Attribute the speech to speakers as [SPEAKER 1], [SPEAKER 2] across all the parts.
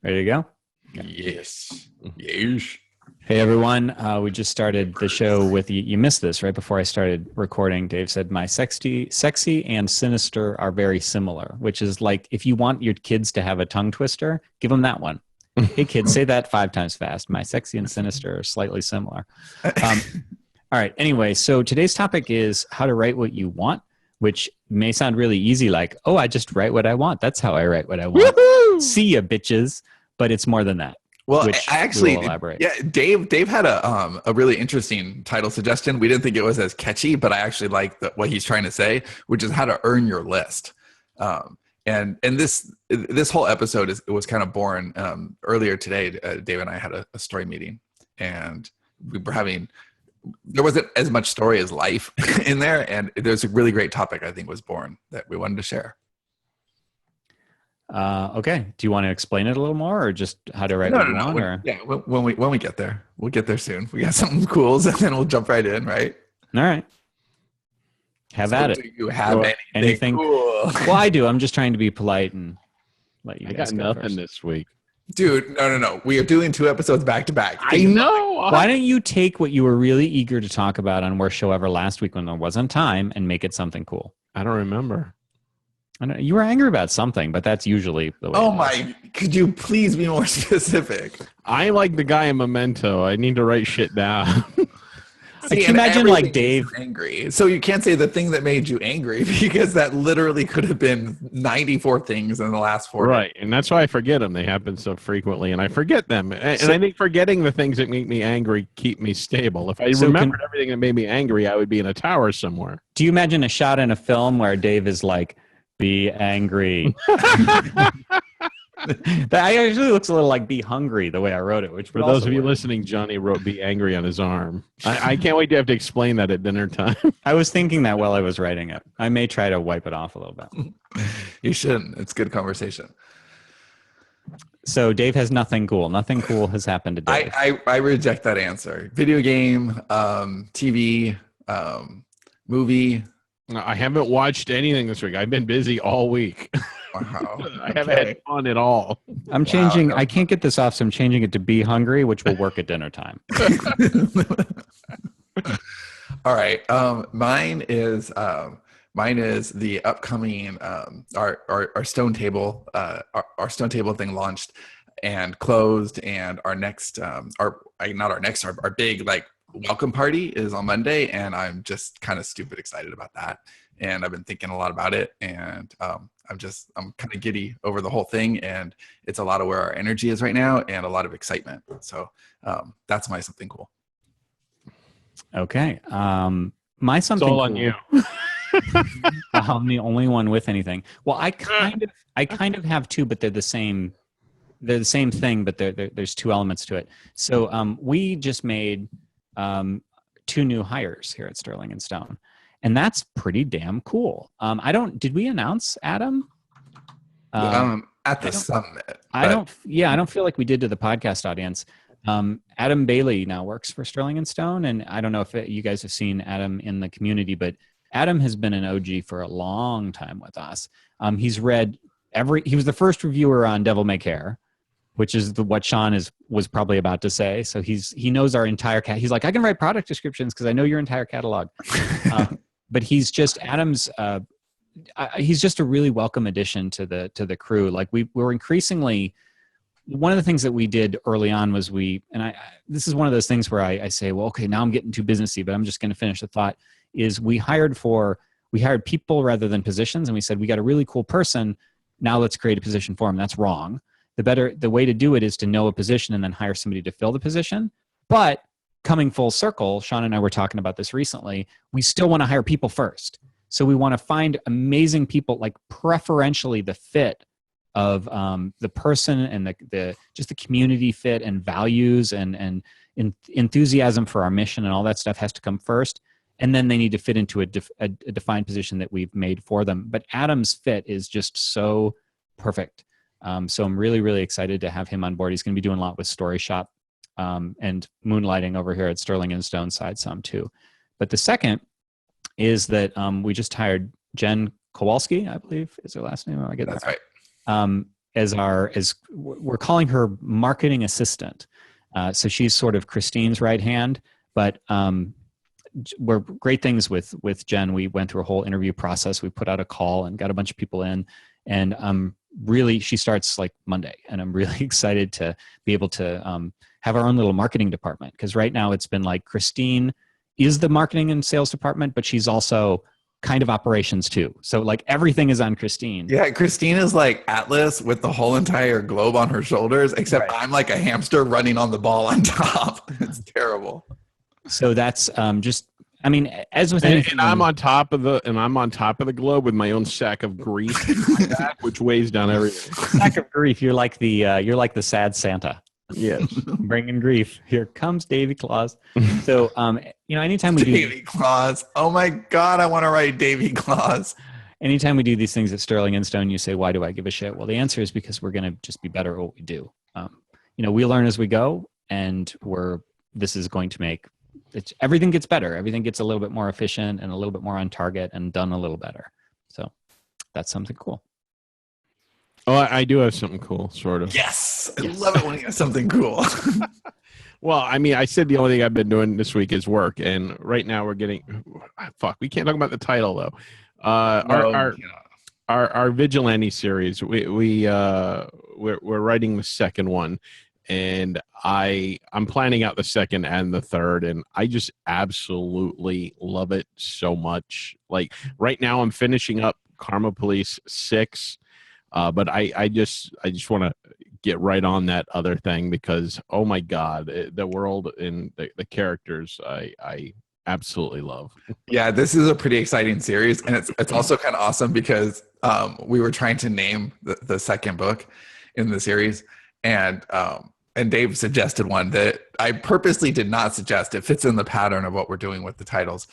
[SPEAKER 1] Ready to go?
[SPEAKER 2] Yes. Yes.
[SPEAKER 1] Hey, everyone. We just started the show with, you missed this right before I started recording. Dave said, my sexy and sinister are very similar, which is like, if you want your kids to have a tongue twister, give them that one. Hey, kids, say that 5 times fast. My sexy and sinister are slightly similar. All right. Anyway, so today's topic is how to write what you want, which may sound really easy, like, oh, I just write what I want. That's how I write what I want.
[SPEAKER 2] Woohoo!
[SPEAKER 1] See ya, bitches. But it's more than that.
[SPEAKER 2] Well,
[SPEAKER 1] which
[SPEAKER 2] I actually,
[SPEAKER 1] will elaborate.
[SPEAKER 2] Yeah, Dave had a really interesting title suggestion. We didn't think it was as catchy, but I actually like what he's trying to say, which is how to earn your list. And this whole episode was kind of born earlier today. Dave and I had a story meeting, and there wasn't as much story as life in there, and there's a really great topic I think was born that we wanted to share.
[SPEAKER 1] Okay. Do you want to explain it a little more, or just how to write what you want?
[SPEAKER 2] When we get there, we'll get there soon. We got something cool, and then we'll jump right in, right?
[SPEAKER 1] All right. Have at it.
[SPEAKER 2] Do you have anything cool?
[SPEAKER 1] Well, I do. I'm just trying to be polite and let you guys
[SPEAKER 3] go. I got nothing
[SPEAKER 1] first.
[SPEAKER 3] this week.
[SPEAKER 2] Dude, no. We are doing 2 episodes back to back.
[SPEAKER 3] I know.
[SPEAKER 1] Why don't you take what you were really eager to talk about on Worst Show Ever last week when there wasn't time and make it something cool?
[SPEAKER 3] I don't remember.
[SPEAKER 1] I know you were angry about something, but that's usually the way.
[SPEAKER 2] Oh my! Could you please be more specific?
[SPEAKER 3] I like the guy in Memento. I need to write shit down.
[SPEAKER 1] Can you imagine like Dave
[SPEAKER 2] angry? So you can't say the thing that made you angry, because that literally could have been 94 things in the last 4 days.
[SPEAKER 3] Right, and that's why I forget them. They happen so frequently, and I forget them. And I think forgetting the things that make me angry keep me stable. If I remembered everything that made me angry, I would be in a tower somewhere.
[SPEAKER 1] Do you imagine a shot in a film where Dave is like, be angry? That actually looks a little like be hungry the way I wrote it. Which
[SPEAKER 3] for those of you listening, Johnny wrote "be angry" on his arm. I can't wait to have to explain that at dinner time.
[SPEAKER 1] I was thinking that while I was writing it. I may try to wipe it off a little bit.
[SPEAKER 2] You shouldn't. It's good conversation.
[SPEAKER 1] So Dave has nothing cool. Nothing cool has happened to Dave.
[SPEAKER 2] I reject that answer. Video game, TV, movie.
[SPEAKER 3] I haven't watched anything this week. I've been busy all week.
[SPEAKER 2] Wow.
[SPEAKER 3] I haven't had fun at all.
[SPEAKER 1] I'm changing. I can't get this off, so I'm changing it to be hungry, which will work at dinner time.
[SPEAKER 2] All right. Mine is the upcoming our stone table our stone table thing launched and closed, and our next our big like welcome party is on Monday, and I'm just kind of stupid excited about that. And I've been thinking a lot about it, and I'm kind of giddy over the whole thing, and it's a lot of where our energy is right now and a lot of excitement. So that's my something cool.
[SPEAKER 1] Okay. My something
[SPEAKER 3] it's all
[SPEAKER 1] cool.
[SPEAKER 3] On you.
[SPEAKER 1] I'm the only one with anything. Well, I kind of have 2, but they're the same. They're the same thing, but there's 2 elements to it. So we just made 2 new hires here at Sterling & Stone, and that's pretty damn cool. Did we announce Adam?
[SPEAKER 2] At the summit.
[SPEAKER 1] I don't feel like we did to the podcast audience. Adam Bailey now works for Sterling & Stone, and I don't know if you guys have seen Adam in the community, but Adam has been an OG for a long time with us. He's read he was the first reviewer on Devil May Care, which is what Sean was probably about to say. So he knows our entire he's like, I can write product descriptions because I know your entire catalog. But he's just he's just a really welcome addition to the crew. Like we were increasingly, one of the things that we did early on was this is one of those things where I say, well, okay, now I'm getting too businessy, but I'm just going to finish the thought, is we hired people rather than positions. And we said, we got a really cool person. Now let's create a position for him. That's wrong. The way to do it is to know a position and then hire somebody to fill the position. But coming full circle, Sean and I were talking about this recently, we still want to hire people first. So we want to find amazing people, like preferentially the fit of the person and the community fit and values and enthusiasm for our mission and all that stuff has to come first. And then they need to fit into a defined position that we've made for them. But Adam's fit is just so perfect. So I'm really, really excited to have him on board. He's going to be doing a lot with Story Shop and moonlighting over here at Sterling & Stone side some too. But the second is that we just hired Jen Kowalski, I believe is her last name. I get
[SPEAKER 2] That's
[SPEAKER 1] that
[SPEAKER 2] right.
[SPEAKER 1] as we're calling her marketing assistant. So she's sort of Christine's right hand, but we're great things with Jen. We went through a whole interview process. We put out a call and got a bunch of people in, and really, she starts like Monday, and I'm really excited to be able to have our own little marketing department, because right now it's been like Christine is the marketing and sales department, but she's also kind of operations too. So like everything is on Christine.
[SPEAKER 2] Yeah, Christine is like Atlas with the whole entire globe on her shoulders, except
[SPEAKER 1] Right.
[SPEAKER 2] I'm like a hamster running on the ball on top. It's terrible.
[SPEAKER 1] So that's just, I mean, as with anything,
[SPEAKER 3] and I'm on top of the globe with my own sack of grief in my back, which weighs down everything.
[SPEAKER 1] sack of grief. You're like the sad Santa.
[SPEAKER 3] Yes,
[SPEAKER 1] bringing grief. Here comes Davy Claus. So, anytime we do
[SPEAKER 2] Davy Claus. Oh my God, I want to write Davy Claus.
[SPEAKER 1] Anytime we do these things at Sterling and Stone, you say, "Why do I give a shit?" Well, the answer is because we're going to just be better at what we do. We learn as we go, and this is going to make everything gets better. Everything gets a little bit more efficient and a little bit more on target and done a little better. So that's something cool.
[SPEAKER 3] Oh, I do have something cool, sort of.
[SPEAKER 2] Yes. I love it when you have something cool.
[SPEAKER 3] Well, I mean, I said the only thing I've been doing this week is work, and right now we're getting we can't talk about the title though. Our vigilante series, we're writing the second one, and I'm planning out the second and the third, and I just absolutely love it so much. Like right now I'm finishing up Karma Police 6. But I just want to get right on that other thing, because oh my God, the world and the characters I absolutely love.
[SPEAKER 2] Yeah, this is a pretty exciting series, and it's also kind of awesome because we were trying to name the second book in the series, and Dave suggested one that I purposely did not suggest. It fits in the pattern of what we're doing with the titles.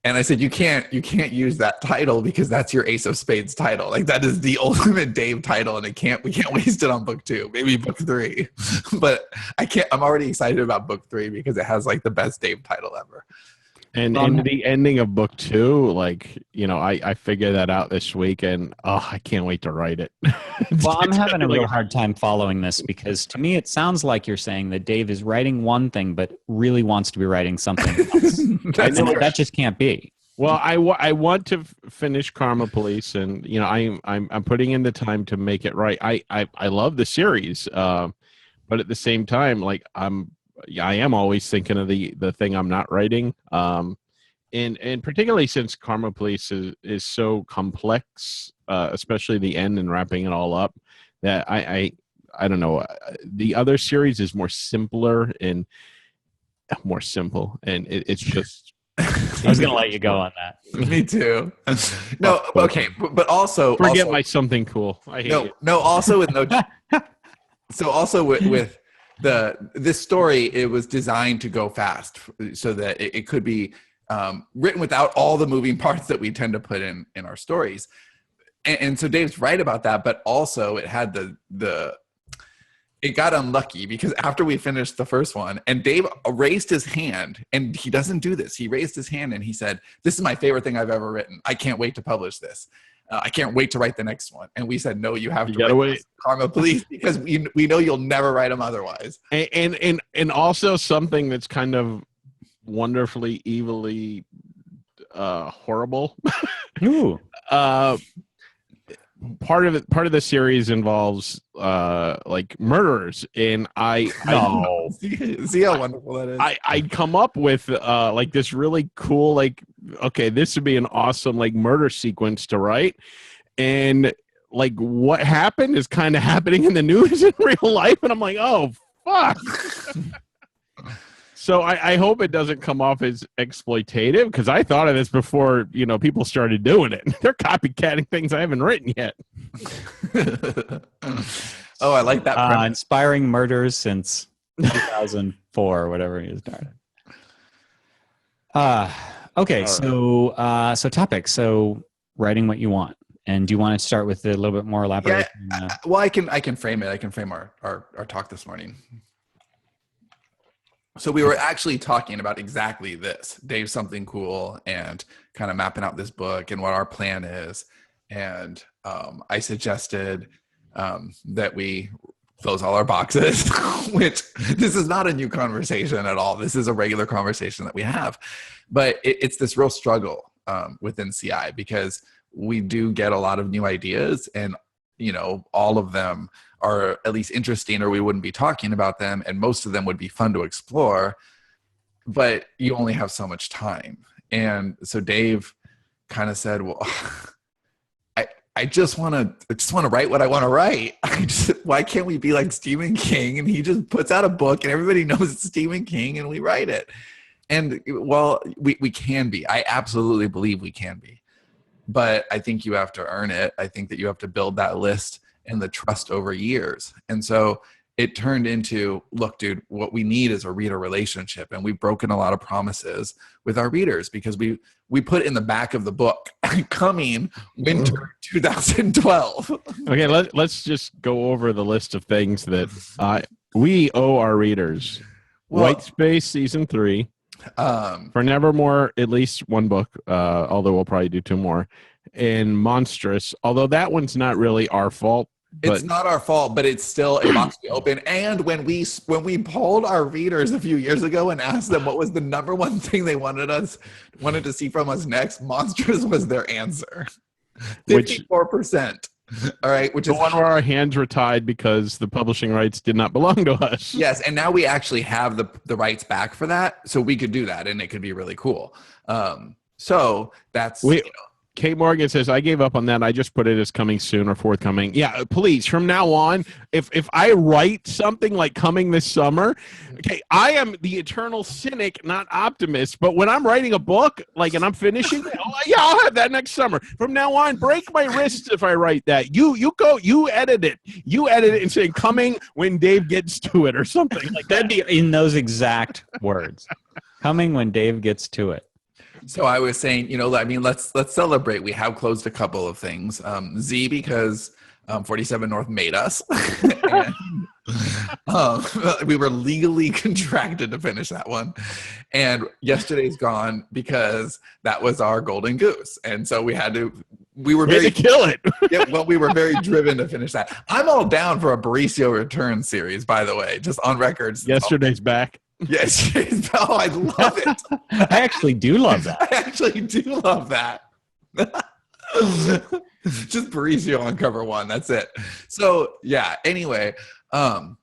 [SPEAKER 2] And I said, you can't use that title because that's your Ace of Spades title. Like that is the ultimate Dave title, and we can't waste it on book 2, maybe book 3. But I'm already excited about book 3 because it has like the best Dave title ever.
[SPEAKER 3] And the ending of book 2, like, I figured that out this week, and I can't wait to write it.
[SPEAKER 1] Well, I'm having a real hard time following this, because to me it sounds like you're saying that Dave is writing one thing but really wants to be writing something else. That just can't be.
[SPEAKER 3] Well, I want to finish Karma Police, and I'm putting in the time to make it right. I love the series, but at the same time, like I am always thinking of the thing I'm not writing. And particularly since Karma Police is so complex, especially the end and wrapping it all up, that I don't know. The other series is more simple, and it's just.
[SPEAKER 1] I was going to let you go on that.
[SPEAKER 2] Me too. No, okay, but also
[SPEAKER 3] forget my something cool. I hate it.
[SPEAKER 2] No. Also with no. So also with this story, it was designed to go fast, so that it could be written without all the moving parts that we tend to put in our stories. And so Dave's right about that, but also it had it got unlucky, because after we finished the first one, and Dave raised his hand, and he doesn't do this. He raised his hand and he said, "This is my favorite thing I've ever written. I can't wait to publish this. I can't wait to write the next one." And we said, "No, you have to wait Karma Police, because we know you'll never write them otherwise."
[SPEAKER 3] And also something that's kind of wonderfully, evilly horrible.
[SPEAKER 1] Ooh.
[SPEAKER 3] Part of the series involves like murderers, and I
[SPEAKER 2] see how wonderful that is.
[SPEAKER 3] I'd come up with like this really cool, like, okay, this would be an awesome like murder sequence to write, and like what happened is kind of happening in the news in real life, and I'm like, oh fuck. So I hope it doesn't come off as exploitative, because I thought of this before, people started doing it. They're copycatting things I haven't written yet.
[SPEAKER 2] Oh, I like that.
[SPEAKER 1] Inspiring murders since 2004 or whatever he started. Okay, so topic. So writing what you want. And do you want to start with a little bit more elaborate?
[SPEAKER 2] Yeah, well, I can frame it. I can frame our talk this morning. So we were actually talking about exactly this, Dave something cool, and kind of mapping out this book and what our plan is. And I suggested that we close all our boxes, which this is not a new conversation at all. This is a regular conversation that we have, but it's this real struggle within CI, because we do get a lot of new ideas, and all of them are at least interesting, or we wouldn't be talking about them, and most of them would be fun to explore, but you only have so much time. And so Dave kind of said, well, I just want to write what I want to write. Why can't we be like Stephen King? And he just puts out a book and everybody knows it's Stephen King and we write it. And well, we can be. I absolutely believe we can be. But I think you have to earn it. I think that you have to build that list and the trust over years. And so it turned into, look, dude, what we need is a reader relationship. And we've broken a lot of promises with our readers, because we put in the back of the book, coming winter 2012.
[SPEAKER 3] Okay, let's just go over the list of things that we owe our readers. Well, White Space Season 3. For Nevermore, at least one book, although we'll probably do 2 more. And Monstrous, although that one's not really our fault.
[SPEAKER 2] It's not our fault, but it's still a box to open. And when we polled our readers a few years ago and asked them what was the number one thing they wanted to see from us next, Monsters was their answer. 54%. All right, which
[SPEAKER 3] the
[SPEAKER 2] is
[SPEAKER 3] one where our hands were tied because the publishing rights did not belong to us.
[SPEAKER 2] Yes, and now we actually have the rights back for that, so we could do that, and it could be really cool. So that's
[SPEAKER 3] Kate Morgan says, I gave up on that. I just put it as coming soon or forthcoming. Yeah, please, from now on, if I write something like coming this summer, okay, I am the eternal cynic, not optimist. But when I'm writing a book, and I'm finishing it, I'll have that next summer. From now on, break my wrists if I write that. You edit it. You edit it and say coming when Dave gets to it or something like that.
[SPEAKER 1] That'd be in those exact words. Coming when Dave gets to it.
[SPEAKER 2] So I was saying, let's celebrate. We have closed a couple of things. Z, because 47 North made us. And, we were legally contracted to finish that one. And Yesterday's Gone, because that was our golden goose. And so we were very
[SPEAKER 3] to kill it.
[SPEAKER 2] Yeah, well, we were very driven to finish that. I'm all down for a Mauricio Return series, by the way, just on records.
[SPEAKER 3] Yesterday's back.
[SPEAKER 2] Yes, oh, I love it.
[SPEAKER 1] I actually do love that.
[SPEAKER 2] I actually do love that. Just Mauricio on cover 1. That's it. So yeah. Anyway, I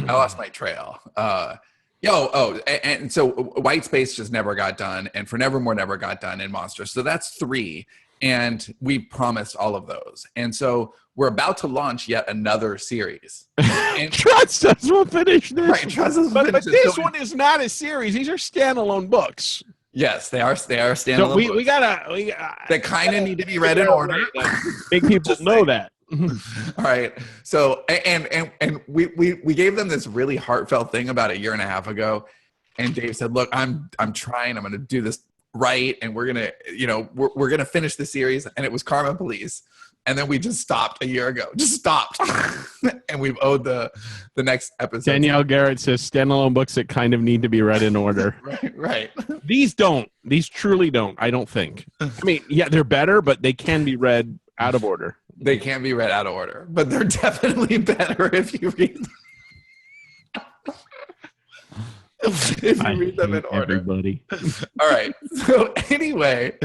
[SPEAKER 2] lost my trail. And so White Space just never got done, and For Nevermore never got done, and Monster. So that's 3, and we promised all of those. And so we're about to launch yet another series. And
[SPEAKER 3] trust us, we'll finish this.
[SPEAKER 2] Right, trust us.
[SPEAKER 3] But this one is not a series. These are standalone books.
[SPEAKER 2] Yes, they are standalone.
[SPEAKER 3] So we
[SPEAKER 2] books.
[SPEAKER 3] gotta.
[SPEAKER 2] They kind of need to be read in order.
[SPEAKER 3] Big people know that.
[SPEAKER 2] All right. So and we gave them this really heartfelt thing about a year and a half ago, and Dave said, "Look, I'm trying. I'm going to do this right, and we're gonna we're gonna finish the series." And it was Karma Police. And then we just stopped a year ago. Just stopped. And we've owed the next episode.
[SPEAKER 3] Danielle Garrett says standalone books that kind of need to be read in order.
[SPEAKER 2] Right.
[SPEAKER 3] These don't. These truly don't, I don't think. I mean, yeah, they're better, but they can be read out of order.
[SPEAKER 2] They can be read out of order. But they're definitely better if you read them in order.
[SPEAKER 3] Everybody.
[SPEAKER 2] All right. So anyway,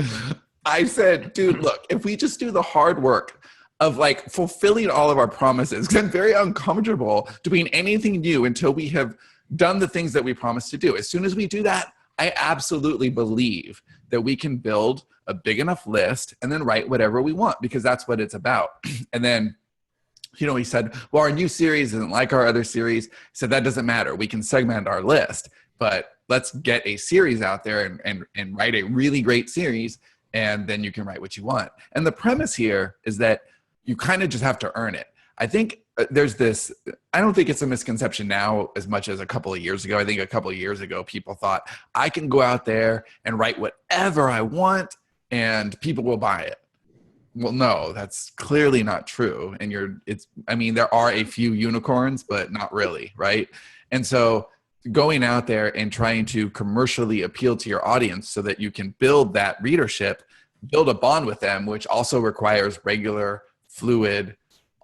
[SPEAKER 2] I said, dude, look, if we just do the hard work of fulfilling all of our promises, because I'm very uncomfortable doing anything new until we have done the things that we promised to do. As soon as we do that, I absolutely believe that we can build a big enough list and then write whatever we want, because that's what it's about. And then, he said, well, our new series isn't like our other series. He said, that doesn't matter. We can segment our list, but let's get a series out there and write a really great series. And then you can write what you want. And the premise here is that you kind of just have to earn it. I think there's this, I don't think it's a misconception now as much as a couple of years ago. I think a couple of years ago, people thought, I can go out there and write whatever I want and people will buy it. Well, no, that's clearly not true. And there are a few unicorns, but not really, right? And so going out there and trying to commercially appeal to your audience so that you can build that readership, build a bond with them, which also requires regular, fluid,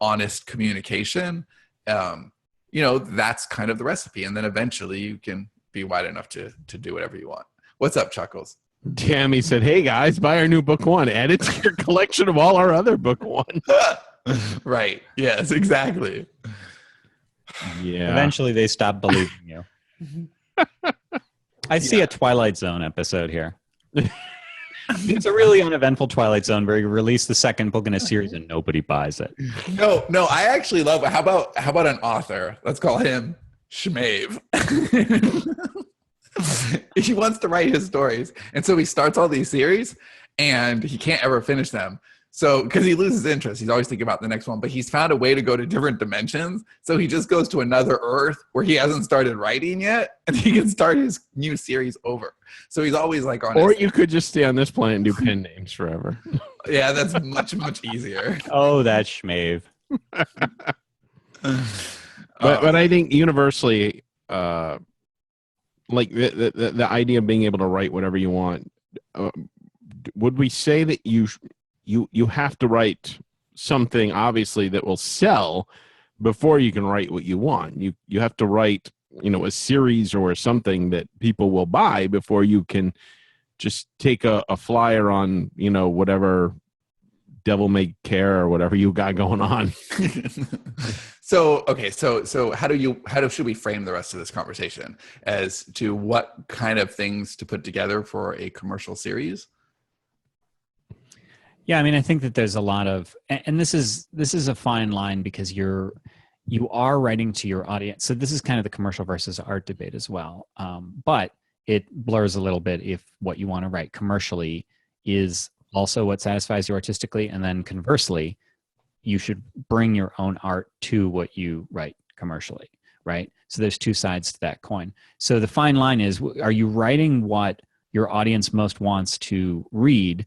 [SPEAKER 2] honest communication, that's kind of the recipe. And then eventually you can be wide enough to do whatever you want. What's up, Chuckles?
[SPEAKER 3] Tammy said, "Hey guys, buy our new book one. Add it to your collection of all our other book one."
[SPEAKER 2] Right. Yes, exactly.
[SPEAKER 3] Yeah.
[SPEAKER 1] Eventually they stop believing you. I see a Twilight Zone episode here. It's a really uneventful Twilight Zone where you release the second book in a series and nobody buys it.
[SPEAKER 2] No, I actually love it. How about an author? Let's call him Shmave. He wants to write his stories. And so he starts all these series and he can't ever finish them. So, because he loses interest, he's always thinking about the next one, but he's found a way to go to different dimensions. So he just goes to another Earth where he hasn't started writing yet, and he can start his new series over. So he's always like on.
[SPEAKER 3] Or you could just stay on this planet and do pen names forever.
[SPEAKER 2] Yeah, that's much, much easier.
[SPEAKER 1] Oh, that's Shmave.
[SPEAKER 3] But I think universally, like the idea of being able to write whatever you want, would we say that you have to write something obviously that will sell before you can write what you want? You have to write, a series or something that people will buy before you can just take a flyer on, whatever devil may care or whatever you got going on.
[SPEAKER 2] So how should we frame the rest of this conversation as to what kind of things to put together for a commercial series?
[SPEAKER 1] Yeah, I mean, I think that there's a lot of, and this is a fine line because you are writing to your audience. So this is kind of the commercial versus art debate as well. But it blurs a little bit if what you want to write commercially is also what satisfies you artistically, and then conversely, you should bring your own art to what you write commercially, right? So there's two sides to that coin. So the fine line is, are you writing what your audience most wants to read?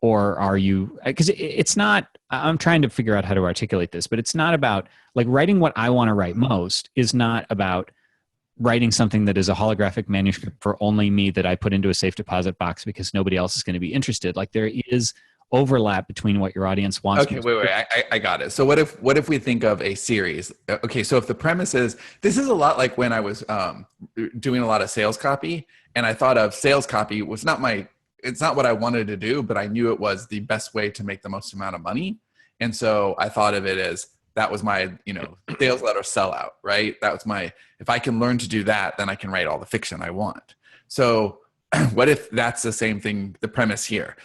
[SPEAKER 1] Or are you, because it's not, I'm trying to figure out how to articulate this, but it's not about, like, writing what I want to write most is not about writing something that is a holographic manuscript for only me that I put into a safe deposit box because nobody else is going to be interested. Like, there is overlap between what your audience wants.
[SPEAKER 2] Okay, wait, I got it. So what if we think of a series? Okay, so if the premise is, this is a lot like when I was doing a lot of sales copy, and I thought of sales copy was it's not what I wanted to do, but I knew it was the best way to make the most amount of money. And so I thought of it as, that was my, sales letter sellout, right? That was if I can learn to do that, then I can write all the fiction I want. So what if that's the same thing, the premise here?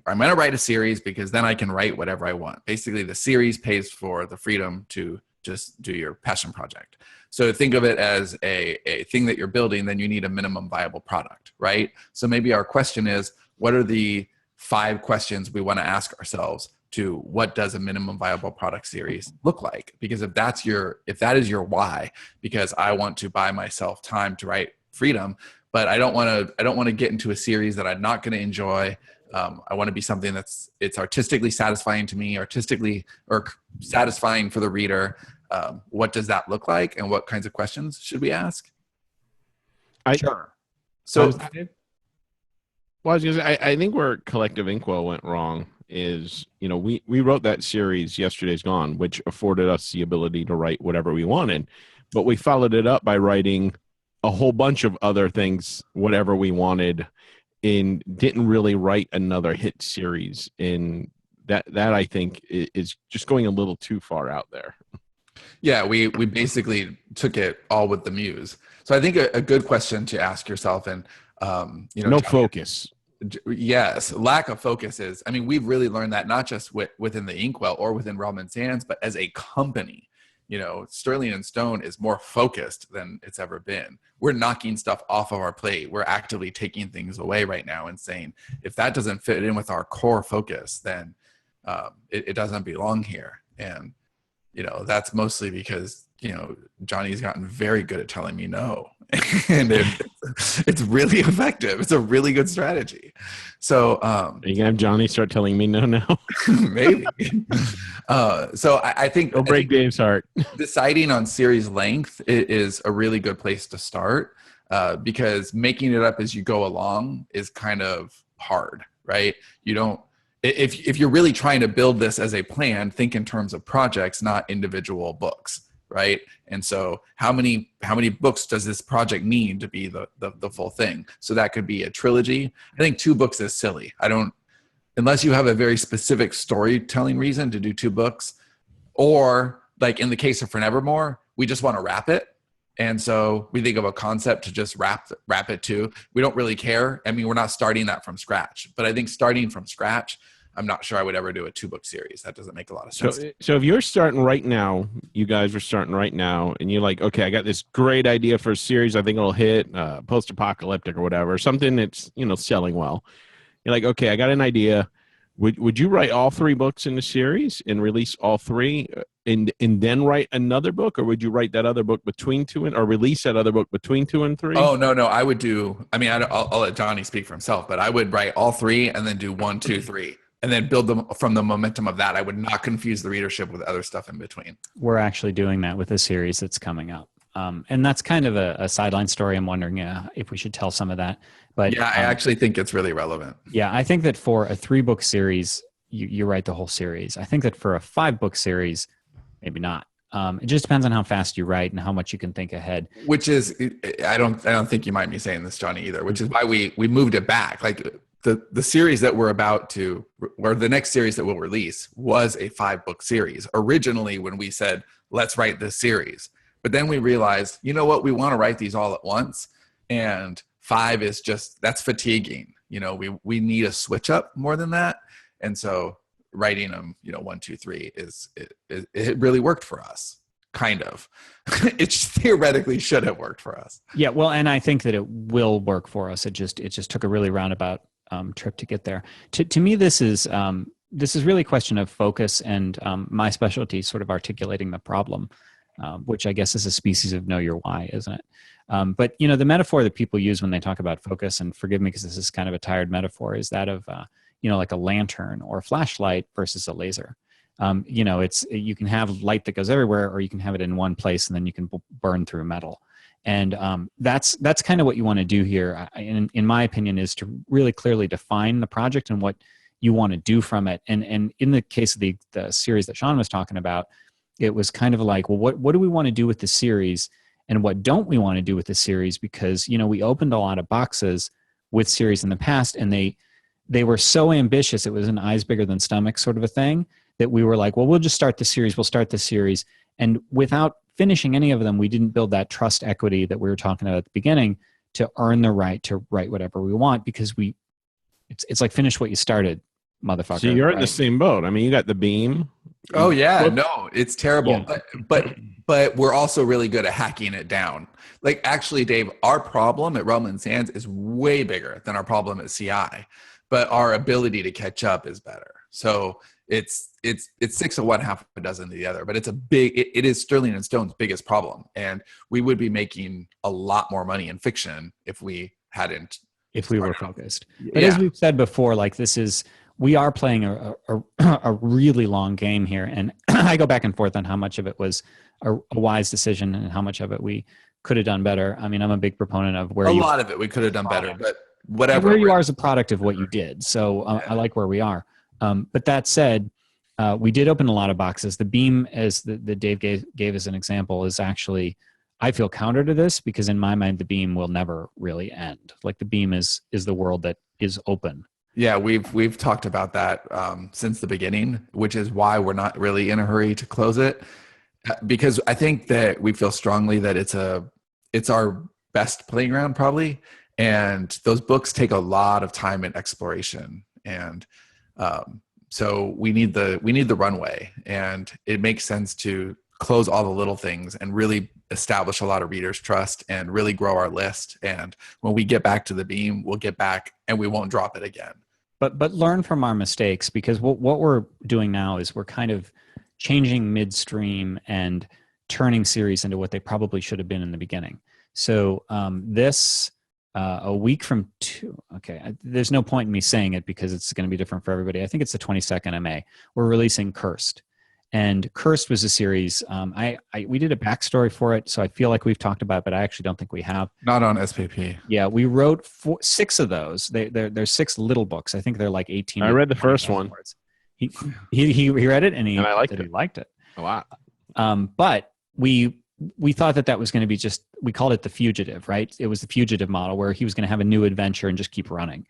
[SPEAKER 2] I'm going to write a series because then I can write whatever I want. Basically, the series pays for the freedom to just do your passion project. So think of it as a thing that you're building, then you need a minimum viable product, right? So maybe our question is, what are the 5 questions we want to ask ourselves to what does a minimum viable product series look like? Because if that is your why, because I want to buy myself time to write freedom, but I don't want to get into a series that I'm not going to enjoy. I want to be something it's artistically satisfying to me, artistically or satisfying for the reader. What does that look like, and what kinds of questions should we ask?
[SPEAKER 1] Sure.
[SPEAKER 2] So,
[SPEAKER 3] I was going to say, I think where Collective Inkwell went wrong is, we wrote that series Yesterday's Gone, which afforded us the ability to write whatever we wanted, but we followed it up by writing a whole bunch of other things, whatever we wanted, and didn't really write another hit series. And that I think is just going a little too far out there.
[SPEAKER 2] Yeah, we basically took it all with the muse. So I think a good question to ask yourself, and
[SPEAKER 3] no focus.
[SPEAKER 2] Yes, lack of focus is. I mean, we've really learned that not just within the Inkwell or within Realm and Sands, but as a company. Sterling and Stone is more focused than it's ever been. We're knocking stuff off of our plate. We're actively taking things away right now and saying, if that doesn't fit in with our core focus, then it doesn't belong here. And that's mostly because Johnny's gotten very good at telling me no, and it's really effective. It's a really good strategy. So
[SPEAKER 3] are you gonna have Johnny start telling me no now?
[SPEAKER 2] Maybe. So I think
[SPEAKER 3] don't break Dave's heart.
[SPEAKER 2] Deciding on series length is a really good place to start, because making it up as you go along is kind of hard, right? if you're really trying to build this as a plan, think in terms of projects, not individual books, right? And so how many books does this project need to be the full thing? So that could be a trilogy. I think 2 books is silly. Unless you have a very specific storytelling reason to do 2 books, or like in the case of For Nevermore, we just want to wrap it. And so we think of a concept to just wrap it too. We don't really care. I mean, we're not starting that from scratch, but I think starting from scratch, I'm not sure I would ever do a 2-book series. That doesn't make a lot of sense.
[SPEAKER 3] So if you're starting right now, you guys are starting right now, and you're like, okay, I got this great idea for a series. I think it'll hit post-apocalyptic or whatever, something that's, selling well. You're like, okay, I got an idea. Would you write all 3 books in the series and release all 3 and then write another book? Or would you write that other book between 2 or release that other book between 2 and 3?
[SPEAKER 2] Oh, no. I would do, I'll let Johnny speak for himself, but I would write all 3 and then do 1, 2, 3 and then build them from the momentum of that. I would not confuse the readership with other stuff in between.
[SPEAKER 1] We're actually doing that with a series that's coming up. And that's kind of a sideline story. I'm wondering if we should tell some of that. But
[SPEAKER 2] yeah, I actually think it's really relevant.
[SPEAKER 1] Yeah, I think that for a 3-book series, you write the whole series. I think that for a 5-book series, maybe not. It just depends on how fast you write and how much you can think ahead.
[SPEAKER 2] Which is, I don't think you mind me saying this, Johnny, either. Which is why we moved it back. Like the series that we're about to, or the next series that we'll release, was a 5-book series originally when we said let's write this series. But then we realized, you know what, we want to write these all at once, and 5 is just, that's fatiguing. We need a switch up more than that. And so writing them, 1, 2, 3 it really worked for us. Kind of. It theoretically should have worked for us.
[SPEAKER 1] Yeah, well, and I think that it will work for us. It just took a really roundabout trip to get there. To me, this is really a question of focus and my specialty, sort of articulating the problem, which I guess is a species of know your why, isn't it? But the metaphor that people use when they talk about focus, and forgive me because this is kind of a tired metaphor, is that of like a lantern or a flashlight versus a laser. You can have light that goes everywhere, or you can have it in one place and then you can burn through metal. And that's kind of what you want to do here, in my opinion, is to really clearly define the project and what you want to do from it. And in the case of the series that Sean was talking about, it was kind of like, well, what do we want to do with the series, and what don't we want to do with the series? Because we opened a lot of boxes with series in the past, and they were so ambitious, it was an eyes bigger than stomach sort of a thing, that we were like, well, we'll just start the series. And without finishing any of them, we didn't build that trust equity that we were talking about at the beginning to earn the right to write whatever we want, because it's like finish what you started, motherfucker.
[SPEAKER 3] So you're in the same boat. I mean, you got the beam.
[SPEAKER 2] Oh yeah, no, it's terrible. Yeah. But we're also really good at hacking it down. Like, actually, Dave, our problem at Realm and Sands is way bigger than our problem at CI, but our ability to catch up is better. So it's 6 of one, half a dozen of the other, but it is Sterling and Stone's biggest problem. And we would be making a lot more money in fiction if we were focused.
[SPEAKER 1] But as we've said before, like, we are playing a really long game here. And I go back and forth on how much of it was a wise decision and how much of it we could have done better. I mean, I'm a big proponent of
[SPEAKER 2] a lot of it we could have done better, but whatever.
[SPEAKER 1] Where you are is a product of what you did. So I like where we are. But that said, we did open a lot of boxes. The beam, as the Dave gave as an example, is actually, I feel, counter to this, because in my mind, the beam will never really end. Like, the beam is the world that is open.
[SPEAKER 2] Yeah, we've talked about that since the beginning, which is why we're not really in a hurry to close it, because I think that we feel strongly that it's our best playground probably, and those books take a lot of time and exploration, and so we need the runway, and it makes sense to close all the little things and really establish a lot of readers' trust and really grow our list. And when we get back to the beam, we'll get back and we won't drop it again.
[SPEAKER 1] But learn from our mistakes, because what we're doing now is we're kind of changing midstream and turning series into what they probably should have been in the beginning. So a week from there's no point in me saying it because it's going to be different for everybody. I think it's the 22nd of May. We're releasing Cursed. And Cursed was a series. We did a backstory for it, so I feel like we've talked about it, but I actually don't think we have.
[SPEAKER 2] Not on SPP.
[SPEAKER 1] Yeah, we wrote 6 of those. There's 6 little books. I think they're like 18.
[SPEAKER 3] I read the first one.
[SPEAKER 1] Words. He read it and he
[SPEAKER 3] liked
[SPEAKER 1] it
[SPEAKER 3] a lot.
[SPEAKER 1] But we thought that was going to be we called it the Fugitive, right? It was the Fugitive model where he was going to have a new adventure and just keep running.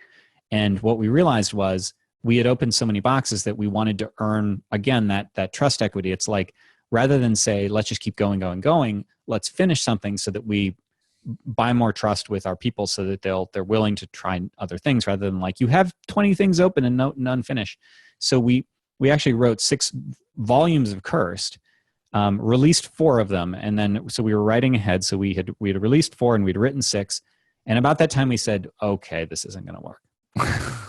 [SPEAKER 1] And what we realized was we had opened so many boxes that we wanted to earn, again, that trust equity. It's like, rather than say, let's just keep going, let's finish something so that we buy more trust with our people so that they're willing to try other things, rather than like, you have 20 things open and none finish. So we actually wrote 6 volumes of Cursed, released 4 of them. And then, so we were writing ahead. So we had released 4 and we'd written 6. And about that time we said, okay, this isn't going to work.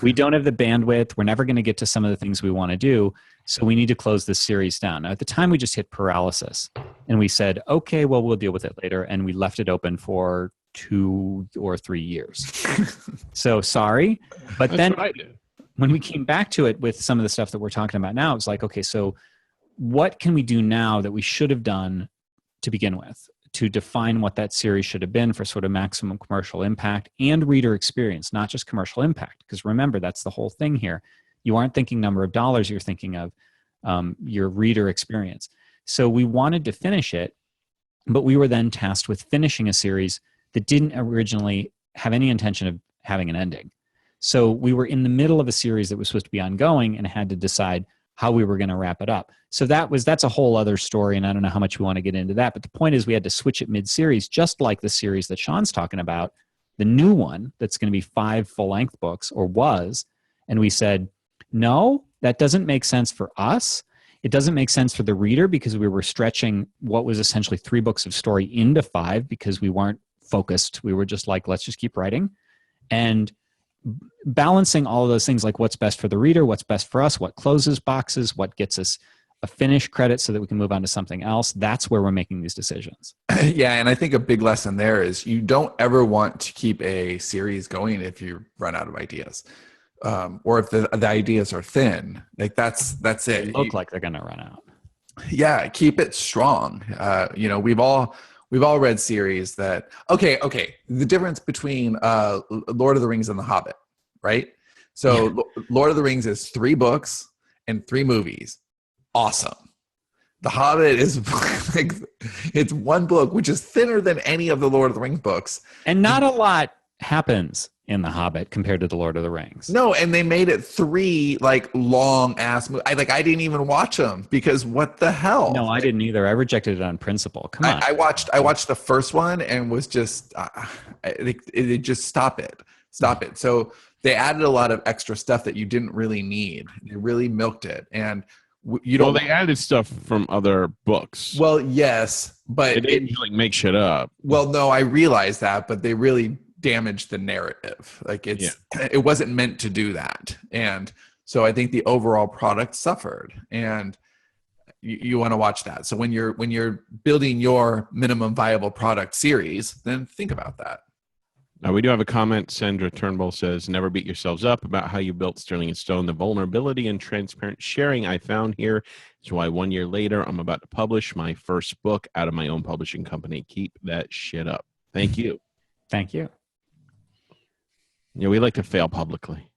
[SPEAKER 1] We don't have the bandwidth. We're never going to get to some of the things we want to do. So we need to close this series down. Now, at the time, we just hit paralysis. And we said, okay, well, we'll deal with it later. And we left it open for 2 or 3 years. So sorry. But
[SPEAKER 3] That's
[SPEAKER 1] then
[SPEAKER 3] what I did.
[SPEAKER 1] When we came back to it with some of the stuff that we're talking about now, it's like, okay, so what can we do now that we should have done to begin with, to define what that series should have been for sort of maximum commercial impact and reader experience, not just commercial impact? Because remember, that's the whole thing here. You aren't thinking number of dollars, you're thinking of your reader experience. So we wanted to finish it, but we were then tasked with finishing a series that didn't originally have any intention of having an ending. So we were in the middle of a series that was supposed to be ongoing and had to decide how we were going to wrap it up. So that's a whole other story, and I don't know how much we want to get into that. But the point is, we had to switch it mid-series, just like the series that Sean's talking about, the new one that's going to be 5 full-length books, or was. And we said, no, that doesn't make sense for us. It doesn't make sense for the reader, because we were stretching what was essentially 3 books of story into 5 because we weren't focused. We were just like, let's just keep writing. And balancing all of those things, like what's best for the reader, what's best for us, what closes boxes, what gets us a finish credit so that we can move on to something else. That's where we're making these decisions.
[SPEAKER 2] Yeah, and I think a big lesson there is you don't ever want to keep a series going if you run out of ideas, or if the ideas are thin. Like that's it.
[SPEAKER 1] They look like they're going to run out.
[SPEAKER 2] Yeah, keep it strong. We've all read series that okay. The difference between Lord of the Rings and The Hobbit, right? So yeah. Lord of the Rings is 3 books and 3 movies. Awesome. The Hobbit is like, it's 1 book, which is thinner than any of the Lord of the Rings books.
[SPEAKER 1] And not a lot happens in The Hobbit compared to the Lord of the Rings.
[SPEAKER 2] No, and they made it 3 like long ass movies. I didn't even watch them because what the hell?
[SPEAKER 1] No, I didn't either. I rejected it on principle. Come on.
[SPEAKER 2] I watched the first one and was just it just stop it. So they added a lot of extra stuff that you didn't really need. They really milked it, and
[SPEAKER 3] they added stuff from other books.
[SPEAKER 2] Well, yes, but
[SPEAKER 3] they didn't make shit up.
[SPEAKER 2] Well, no, I realize that, but they really damaged the narrative. Like it wasn't meant to do that, and so I think the overall product suffered. And you want to watch that. So when you're building your minimum viable product series, then think about that.
[SPEAKER 3] Now, we do have a comment. Sandra Turnbull says, never beat yourselves up about how you built Sterling and Stone. The vulnerability and transparent sharing I found here is why 1 year later, I'm about to publish my first book out of my own publishing company. Keep that shit up. Thank you.
[SPEAKER 1] Thank you.
[SPEAKER 3] Yeah, we like to fail publicly.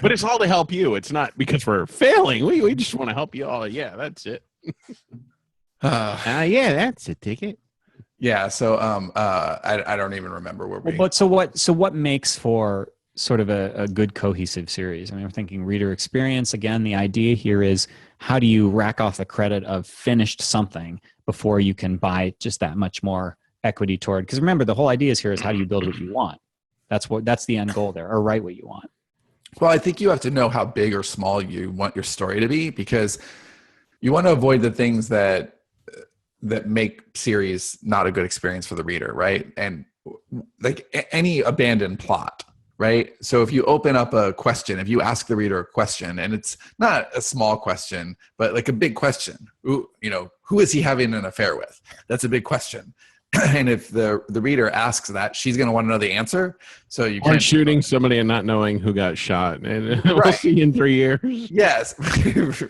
[SPEAKER 3] But it's all to help you. It's not because we're failing. We just want to help you all. Yeah, that's it. Yeah, that's a ticket.
[SPEAKER 2] Yeah, so I don't even remember where we.
[SPEAKER 1] But so what makes for sort of a good cohesive series? I mean, I'm thinking reader experience. Again, the idea here is, how do you rack off the credit of finished something before you can buy just that much more equity toward? Because remember, the whole idea here is, how do you build what you want? That's the end goal there, or write what you want.
[SPEAKER 2] Well, I think you have to know how big or small you want your story to be, because you want to avoid the things that make series not a good experience for the reader, right? And like any abandoned plot, right? So if you open up a question, if you ask the reader a question, and it's not a small question, but like a big question, who is he having an affair with? That's a big question. And if the reader asks that, she's going to want to know the answer. So you
[SPEAKER 3] Or
[SPEAKER 2] can't
[SPEAKER 3] shooting somebody and not knowing who got shot, and we'll
[SPEAKER 2] Right.
[SPEAKER 3] see in 3 years.
[SPEAKER 2] Yes,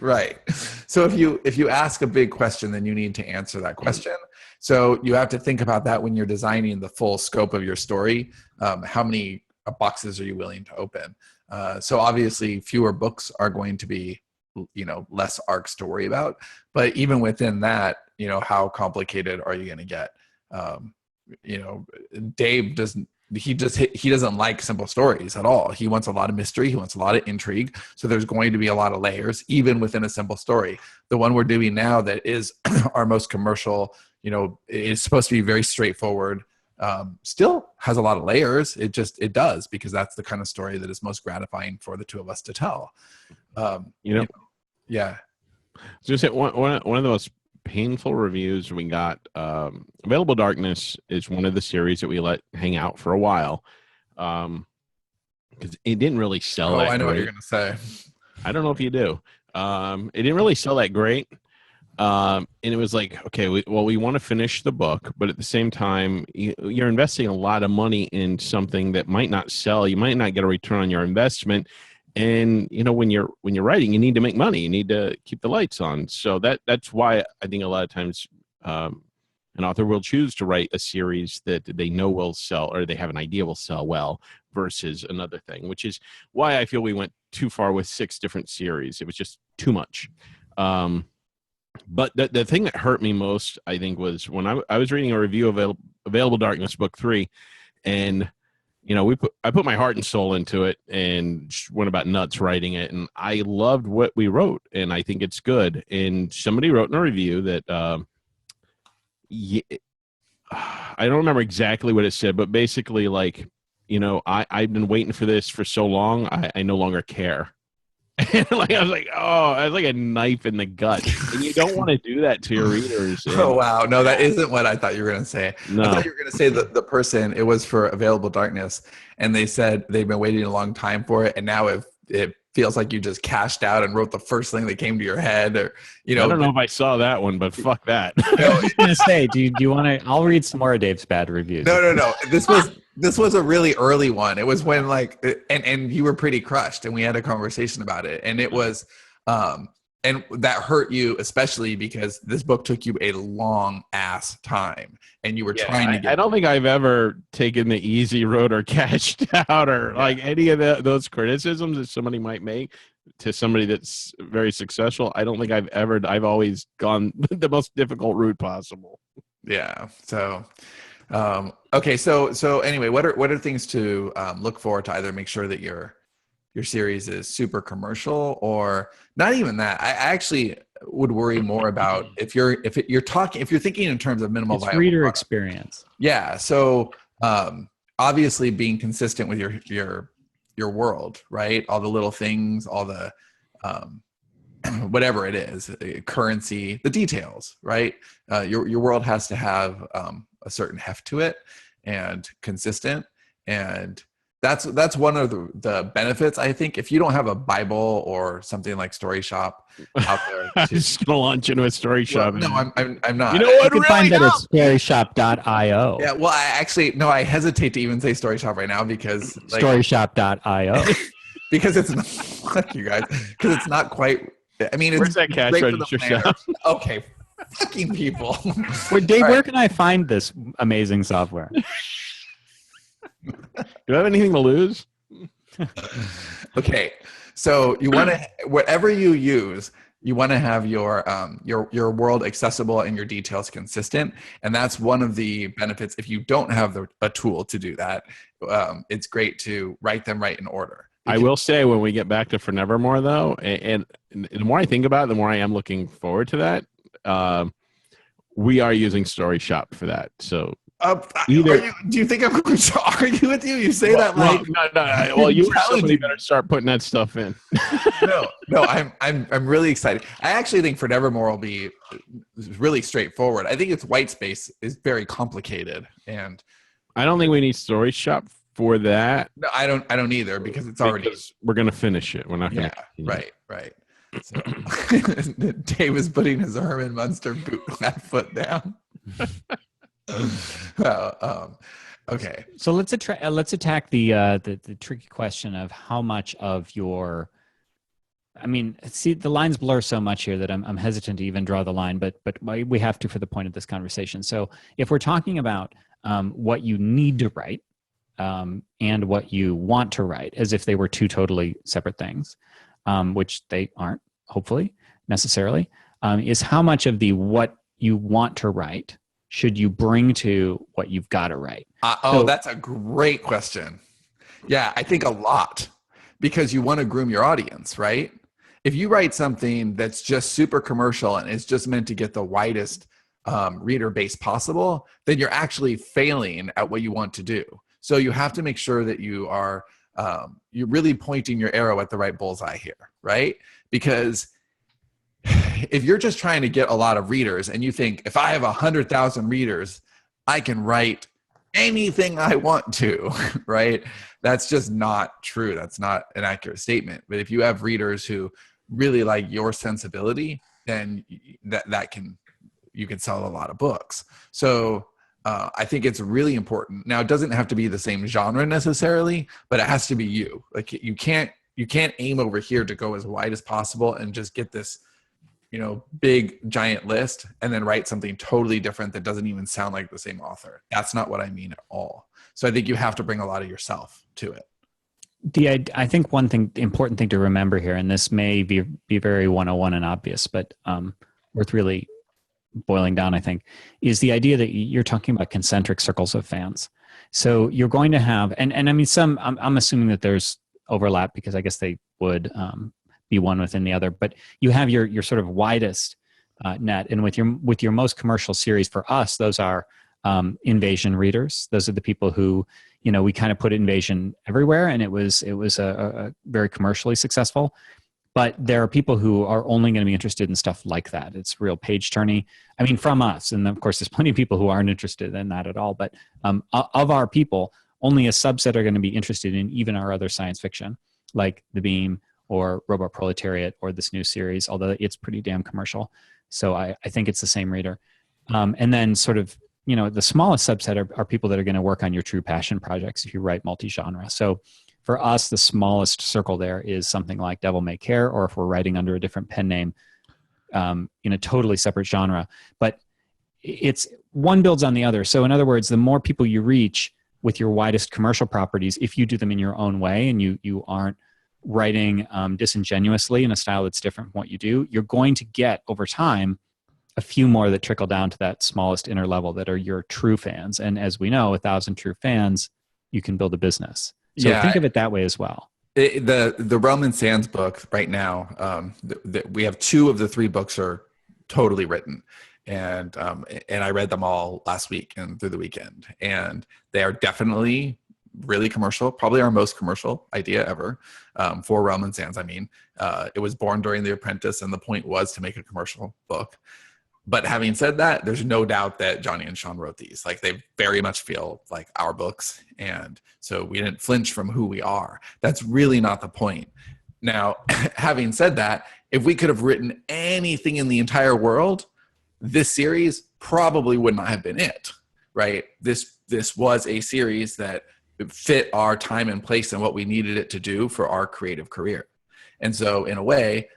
[SPEAKER 2] right. So if you ask a big question, then you need to answer that question. So you have to think about that when you're designing the full scope of your story. How many boxes are you willing to open? So obviously, fewer books are going to be, less arcs to worry about. But even within that, how complicated are you going to get? Dave doesn't. He doesn't like simple stories at all. He wants a lot of mystery. He wants a lot of intrigue. So there's going to be a lot of layers, even within a simple story. The one we're doing now that is our most commercial, is supposed to be very straightforward. Still has a lot of layers. It does, because that's the kind of story that is most gratifying for the two of us to tell. Yeah.
[SPEAKER 3] Just one of the most painful reviews we got. Available Darkness is one of the series that we let hang out for a while, because it didn't really sell.
[SPEAKER 2] I know what you're gonna say.
[SPEAKER 3] I don't know if you do. It didn't really sell that great, and it was like, okay, we want to finish the book, but at the same time, you're investing a lot of money in something that might not sell. You might not get a return on your investment. And when you're writing, you need to make money. You need to keep the lights on. So that's why I think a lot of times an author will choose to write a series that they know will sell, or they have an idea will sell well, versus another thing. Which is why I feel we went too far with 6 different series. It was just too much. But the thing that hurt me most, I think, was when I was reading a review of Available Darkness Book 3, and I put my heart and soul into it and went about nuts writing it. And I loved what we wrote, and I think it's good. And somebody wrote in a review that, I don't remember exactly what it said, but basically like, I've been waiting for this for so long, I no longer care. And I was like, I was like a knife in the gut. And you don't want to do that to your readers.
[SPEAKER 2] Oh, wow. No, that isn't what I thought you were going to say.
[SPEAKER 3] No.
[SPEAKER 2] I thought you were going to say the person, it was for Available Darkness, and they said they've been waiting a long time for it, and now it feels like you just cashed out and wrote the first thing that came to your head. Or
[SPEAKER 3] I don't know if I saw that one, but fuck that.
[SPEAKER 1] I was going to say, do you want to? I'll read some more of Dave's bad reviews.
[SPEAKER 2] No. This was a really early one. It was when and you were pretty crushed, and we had a conversation about it, and it was, and that hurt you especially because this book took you a long ass time, and you were trying to get.
[SPEAKER 3] I don't think I've ever taken the easy road or cashed out or like any of those criticisms that somebody might make to somebody that's very successful. I don't think I've always gone the most difficult route possible.
[SPEAKER 2] Yeah. So. Okay. So anyway, what are things to look for to either make sure that your series is super commercial, or not even that? I actually would worry more about if you're thinking in terms of minimal viable
[SPEAKER 1] reader
[SPEAKER 2] product.
[SPEAKER 1] experience.
[SPEAKER 2] Yeah. So obviously being consistent with your world, right? All the little things, all the whatever it is, currency, the details, right? Your world has to have a certain heft to it and consistent. And that's one of the benefits, I think. If you don't have a Bible or something like Story Shop out there,
[SPEAKER 3] I'm just gonna launch into a Story Shop.
[SPEAKER 2] No, I'm not.
[SPEAKER 3] You know what?
[SPEAKER 1] You can
[SPEAKER 3] Really
[SPEAKER 1] find that at storyshop.io.
[SPEAKER 2] Yeah, well, I hesitate to even say Story Shop right now because
[SPEAKER 1] Storyshop.io.
[SPEAKER 2] because it's not, fuck you guys, because it's not quite. I mean, it's
[SPEAKER 3] where's that cash register shop?
[SPEAKER 2] Okay, fucking people.
[SPEAKER 1] Wait, Dave, where can I find this amazing software?
[SPEAKER 3] Do I have anything to lose?
[SPEAKER 2] Okay, so you want to, whatever you use, you want to have your world accessible and your details consistent, and that's one of the benefits. If you don't have a tool to do that, it's great to write them right in order.
[SPEAKER 3] I will say, when we get back to For Nevermore, though, and the more I think about it, the more I am looking forward to that. We are using Story Shop for that. So
[SPEAKER 2] do you think I'm going to argue with you? You say that like
[SPEAKER 3] no. Well, you somebody better start putting that stuff in.
[SPEAKER 2] no. I'm really excited. I actually think For Nevermore will be really straightforward. I think its white space is very complicated, and
[SPEAKER 3] I don't think we need Story Shop for that.
[SPEAKER 2] No, I don't either, because it's already.
[SPEAKER 3] We're gonna finish it. We're not gonna.
[SPEAKER 2] Yeah, right. So, Dave is putting his Herman Munster boot that foot down. Well, okay.
[SPEAKER 1] So let's attack the tricky question of how much of your. I mean, see, the lines blur so much here that I'm hesitant to even draw the line, but we have to for the point of this conversation. So if we're talking about what you need to write and what you want to write, as if they were two totally separate things, which they aren't, hopefully, necessarily, is how much of the what you want to write should you bring to what you've got to write?
[SPEAKER 2] That's a great question. Yeah, I think a lot, because you want to groom your audience, right? If you write something that's just super commercial and it's just meant to get the widest reader base possible, then you're actually failing at what you want to do. So you have to make sure that you are you're really pointing your arrow at the right bullseye here, right? Because if you're just trying to get a lot of readers and you think, if I have 100,000 readers, I can write anything I want to, right? That's just not true. That's not an accurate statement. But if you have readers who really like your sensibility, then you can sell a lot of books. So I think it's really important. Now, it doesn't have to be the same genre necessarily, but it has to be you. Like you can't aim over here to go as wide as possible and just get this, big giant list and then write something totally different that doesn't even sound like the same author. That's not what I mean at all. So I think you have to bring a lot of yourself to it.
[SPEAKER 1] I think important thing to remember here, and this may be very 101 and obvious, but worth really boiling down, I think, is the idea that you're talking about concentric circles of fans. So you're going to have, and I mean, I'm assuming that there's overlap because I guess they would be one within the other, but you have your sort of widest net, and with your most commercial series, for us, those are Invasion readers. Those are the people who, we kind of put Invasion everywhere, and it was a very commercially successful. But there are people who are only going to be interested in stuff like that. It's real page turny. I mean, from us, and of course, there's plenty of people who aren't interested in that at all. But of our people, only a subset are going to be interested in even our other science fiction, like The Beam or Robot Proletariat or this new series, although it's pretty damn commercial. So I think it's the same reader. And then sort of, the smallest subset are people that are going to work on your true passion projects if you write multi-genre. So for us, the smallest circle there is something like Devil May Care, or if we're writing under a different pen name in a totally separate genre. But it's one builds on the other. So in other words, the more people you reach with your widest commercial properties, if you do them in your own way and you aren't writing disingenuously in a style that's different from what you do, you're going to get over time a few more that trickle down to that smallest inner level that are your true fans. And as we know, 1,000 true fans, you can build a business. So think of it that way as well.
[SPEAKER 2] The Roman Sands book right now, we have 2 of the 3 books are totally written. And I read them all last week and through the weekend. And they are definitely really commercial, probably our most commercial idea ever for Roman Sands. I mean, it was born during The Apprentice, and the point was to make a commercial book. But having said that, there's no doubt that Johnny and Sean wrote these. Like, they very much feel like our books. And so we didn't flinch from who we are. That's really not the point. Now, having said that, if we could have written anything in the entire world, this series probably would not have been it, right? This was a series that fit our time and place and what we needed it to do for our creative career. And so in a way,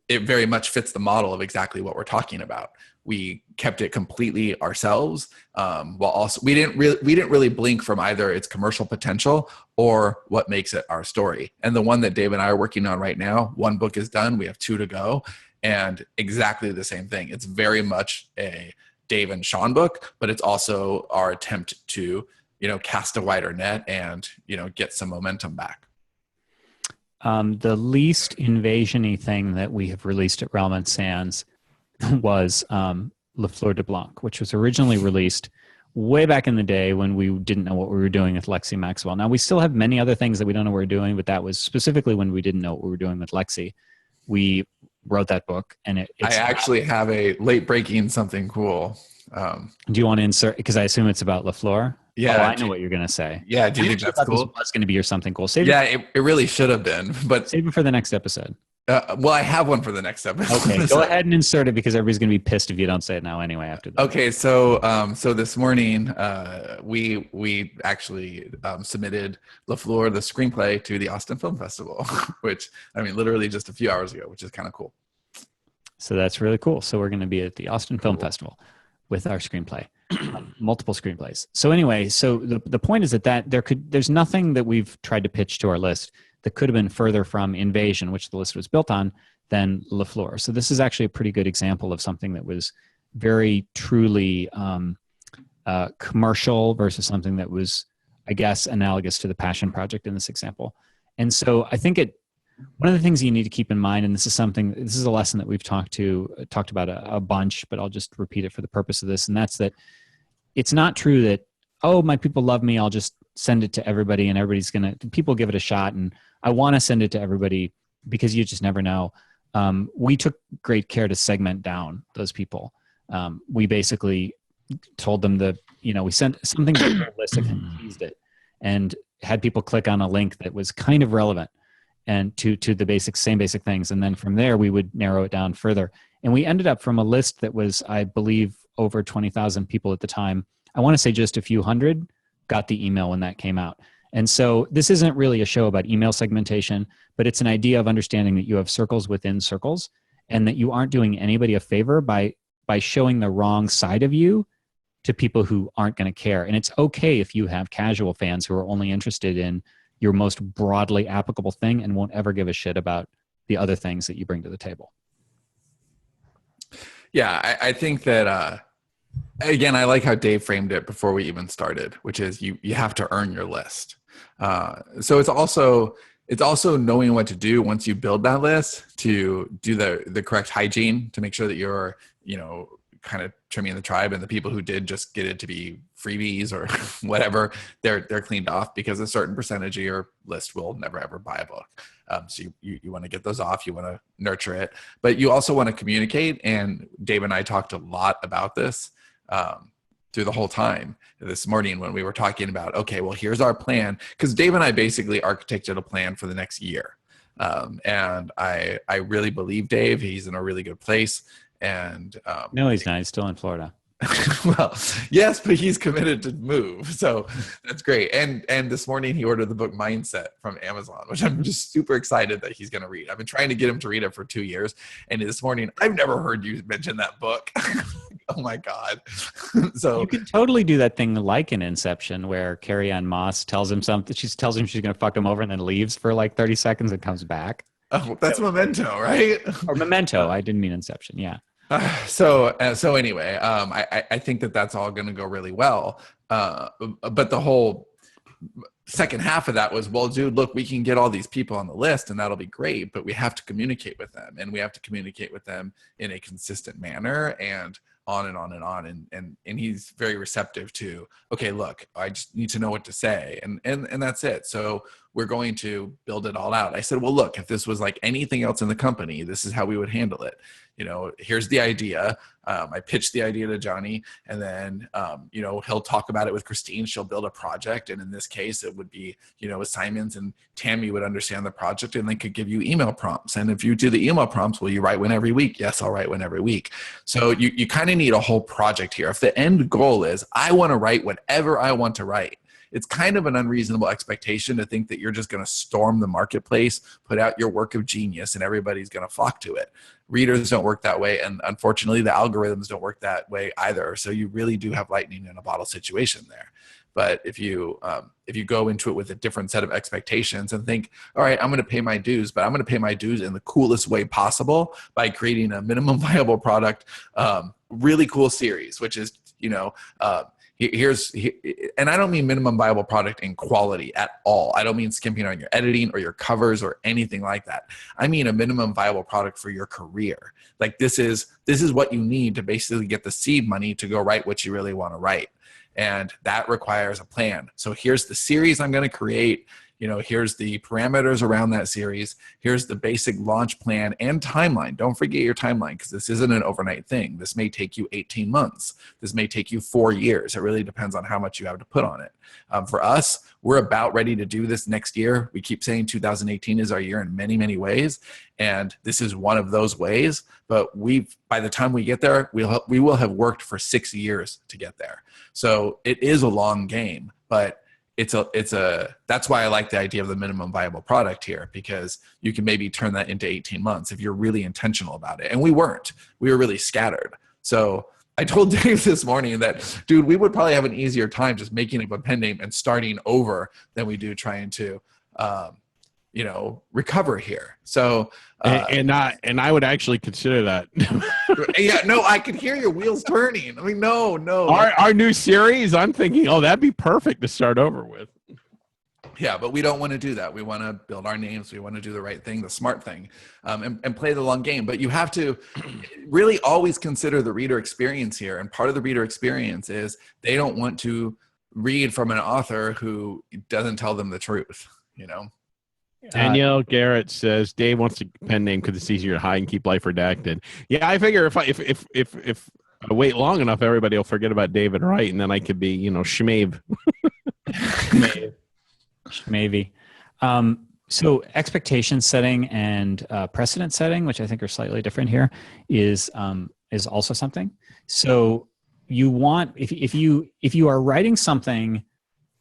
[SPEAKER 2] it very much fits the model of exactly what we're talking about. We kept it completely ourselves, while also we didn't really blink from either its commercial potential or what makes it our story. And the one that Dave and I are working on right now, 1 book is done, we have 2 to go, and exactly the same thing. It's very much a Dave and Sean book, but it's also our attempt to, cast a wider net and, get some momentum back.
[SPEAKER 1] The least invasion-y thing that we have released at Realm and Sands was Le Fleur de Blanc, which was originally released way back in the day when we didn't know what we were doing with Lexi Maxwell. Now, we still have many other things that we don't know what we're doing, but that was specifically when we didn't know what we were doing with Lexi. We wrote that book, and I
[SPEAKER 2] actually have a late-breaking something cool.
[SPEAKER 1] Do you want to insert? Because I assume it's about Le Fleur.
[SPEAKER 2] Yeah,
[SPEAKER 1] I know what you're going to say.
[SPEAKER 2] Yeah, do you think that's cool?
[SPEAKER 1] That's going to be your something cool.
[SPEAKER 2] It really should have been, but
[SPEAKER 1] save it for the next episode.
[SPEAKER 2] Well, I have one for the next episode.
[SPEAKER 1] Okay, go ahead and insert it because everybody's going to be pissed if you don't say it now anyway after that.
[SPEAKER 2] Okay, so this morning we actually submitted LaFleur the screenplay to the Austin Film Festival, which I mean literally just a few hours ago, which is kind of cool.
[SPEAKER 1] So that's really cool. So we're going to be at the Austin Film Festival with our screenplay, multiple screenplays. So anyway, so the point is that there's nothing that we've tried to pitch to our list that could have been further from Invasion, which the list was built on, than LaFleur. So this is actually a pretty good example of something that was very truly commercial versus something that was, I guess, analogous to the Passion Project in this example. And so I think one of the things you need to keep in mind, and this is a lesson that we've talked about a bunch, but I'll just repeat it for the purpose of this, and that's that it's not true that, oh, my people love me, I'll just send it to everybody and people give it a shot, and I want to send it to everybody, because you just never know. We took great care to segment down those people. We basically told them we sent something to their list and teased it, and had people click on a link that was kind of relevant and to the same basic things. And then from there, we would narrow it down further. And we ended up from a list that was, I believe, over 20,000 people at the time. I want to say just a few hundred got the email when that came out. And so this isn't really a show about email segmentation, but it's an idea of understanding that you have circles within circles, and that you aren't doing anybody a favor by showing the wrong side of you to people who aren't going to care. And it's okay if you have casual fans who are only interested in your most broadly applicable thing and won't ever give a shit about the other things that you bring to the table.
[SPEAKER 2] Yeah, I think that, again, I like how Dave framed it before we even started, which is you have to earn your list. So it's also knowing what to do once you build that list to do the correct hygiene to make sure that you're, kind of trimming the tribe, and the people who did just get it to be freebies or whatever, they're cleaned off, because a certain percentage of your list will never ever buy a book. So you want to get those off, you want to nurture it, but you also want to communicate. And Dave and I talked a lot about this through the whole time this morning when we were talking about, okay, well, here's our plan. Because Dave and I basically architected a plan for the next year. And I really believe Dave. He's in a really good place. And
[SPEAKER 1] no, he's not. He's still in Florida.
[SPEAKER 2] Well, yes, but he's committed to move. So that's great. And this morning he ordered the book Mindset from Amazon, which I'm just super excited that he's going to read. I've been trying to get him to read it for 2 years. And this morning, I've never heard you mention that book. Oh my God. So
[SPEAKER 1] you could totally do that thing like in Inception, where Carrie Ann Moss tells him something. She tells him she's going to fuck him over and then leaves for like 30 seconds and comes back.
[SPEAKER 2] Oh, that's Memento, right?
[SPEAKER 1] Or Memento. I didn't mean Inception. Yeah.
[SPEAKER 2] So anyway, I think that that's all going to go really well. But the whole second half of that was, well, dude, look, we can get all these people on the list and that'll be great, but we have to communicate with them, and we have to communicate with them in a consistent manner, and on and on and on. And he's very receptive to, okay, look, I just need to know what to say. And that's it. So we're going to build it all out. I said, well, look, if this was like anything else in the company, this is how we would handle it. Here's the idea. I pitched the idea to Johnny, and then, he'll talk about it with Christine. She'll build a project. And in this case, it would be, assignments, and Tammy would understand the project and then could give you email prompts. And if you do the email prompts, will you write one every week? Yes, I'll write one every week. So you kind of need a whole project here. If the end goal is, I want to write whatever I want to write, it's kind of an unreasonable expectation to think that you're just going to storm the marketplace, put out your work of genius, and everybody's going to flock to it. Readers don't work that way, and unfortunately, the algorithms don't work that way either. So you really do have lightning in a bottle situation there. But if you go into it with a different set of expectations and think, all right, I'm going to pay my dues, but I'm going to pay my dues in the coolest way possible by creating a minimum viable product, really cool series, which is, and I don't mean minimum viable product in quality at all. I don't mean skimping on your editing or your covers or anything like that. I mean a minimum viable product for your career. Like this is what you need to basically get the seed money to go write what you really want to write. And that requires a plan. So here's the series I'm going to create. here's the parameters around that series. Here's the basic launch plan and timeline. Don't forget your timeline, because this isn't an overnight thing. This may take you 18 months. This may take you 4 years. It really depends on how much you have to put on it. For us, we're about ready to do this next year. We keep saying 2018 is our year in many, many ways. And this is one of those ways. But by the time we get there, we will have worked for 6 years to get there. So it is a long game, but that's why I like the idea of the minimum viable product here, because you can maybe turn that into 18 months if you're really intentional about it. And we weren't. We were really scattered. So I told Dave this morning that, dude, we would probably have an easier time just making up a pen name and starting over than we do trying to, recover here. So,
[SPEAKER 3] and I would actually consider that.
[SPEAKER 2] Yeah, no, I could hear your wheels turning. I mean, no.
[SPEAKER 3] Our new series, I'm thinking, that'd be perfect to start over with.
[SPEAKER 2] Yeah, but we don't want to do that. We want to build our names. We want to do the right thing, the smart thing, and play the long game. But you have to really always consider the reader experience here. And part of the reader experience is they don't want to read from an author who doesn't tell them the truth,
[SPEAKER 3] Danielle Garrett says Dave wants a pen name because it's easier to hide and keep life redacted. Yeah, I figure if I wait long enough, everybody will forget about David Wright, and then I could be, Schmave.
[SPEAKER 1] Maybe. So expectation setting and precedent setting, which I think are slightly different here, is also something. So you want, if you are writing something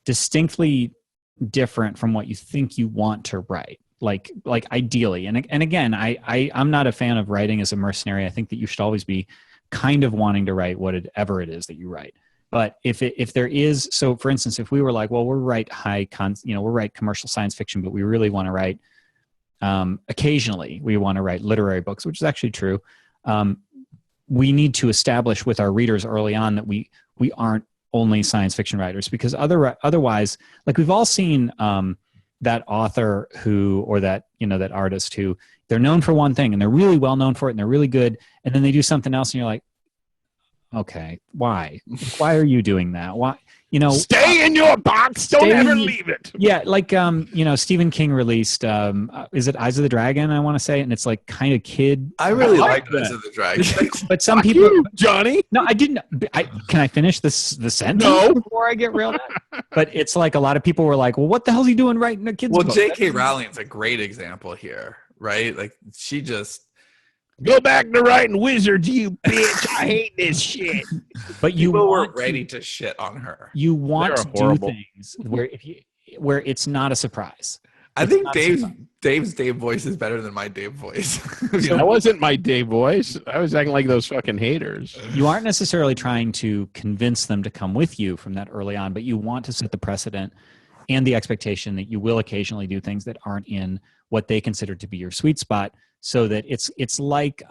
[SPEAKER 1] distinctly different from what you think you want to write, like ideally, and again, I'm not a fan of writing as a mercenary. I think that you should always be kind of wanting to write whatever it is that you write. But if there is, so for instance, if we were like, well, we'll write we'll write commercial science fiction, but we really want to write, occasionally we want to write literary books, which is actually true. We need to establish with our readers early on that we aren't only science fiction writers, because otherwise, like we've all seen that author or that artist who they're known for one thing and they're really well known for it and they're really good, and then they do something else and you're like, okay, why are you doing that? Why,
[SPEAKER 3] stay in your box, don't ever leave it.
[SPEAKER 1] Yeah, like Stephen King released is it Eyes of the Dragon, I want to say, and it's like kind of kid.
[SPEAKER 2] I really like Eyes of the Dragon.
[SPEAKER 1] But some people,
[SPEAKER 3] Johnny.
[SPEAKER 1] No, I didn't. Can I finish the sentence before I get railed at? But it's like a lot of people were like, well, what the hell's he doing writing a kid's book?
[SPEAKER 2] Well, J.K. Rowling's a great example here, right? Like she just
[SPEAKER 3] go back to writing wizards, you bitch. I hate this shit.
[SPEAKER 2] But people were ready to shit on her.
[SPEAKER 1] You want to do things where it's not a surprise.
[SPEAKER 2] I think Dave's Dave voice is better than my Dave voice.
[SPEAKER 3] That wasn't my Dave voice. I was acting like those fucking haters.
[SPEAKER 1] You aren't necessarily trying to convince them to come with you from that early on, but you want to set the precedent and the expectation that you will occasionally do things that aren't in what they consider to be your sweet spot, so that it's like